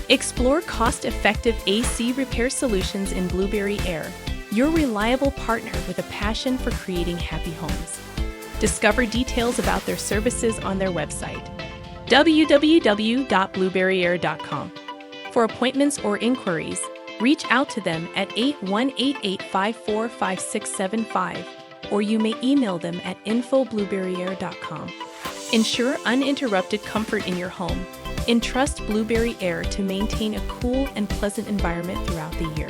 Explore cost-effective AC repair solutions in Blueberry Air, your reliable partner with a passion for creating happy homes. Discover details about their services on their website, www.blueberryair.com. For appointments or inquiries, reach out to them at 818-854-5675, or you may email them at info@blueberryair.com. Ensure uninterrupted comfort in your home. Entrust Blueberry Air to maintain a cool and pleasant environment throughout the year.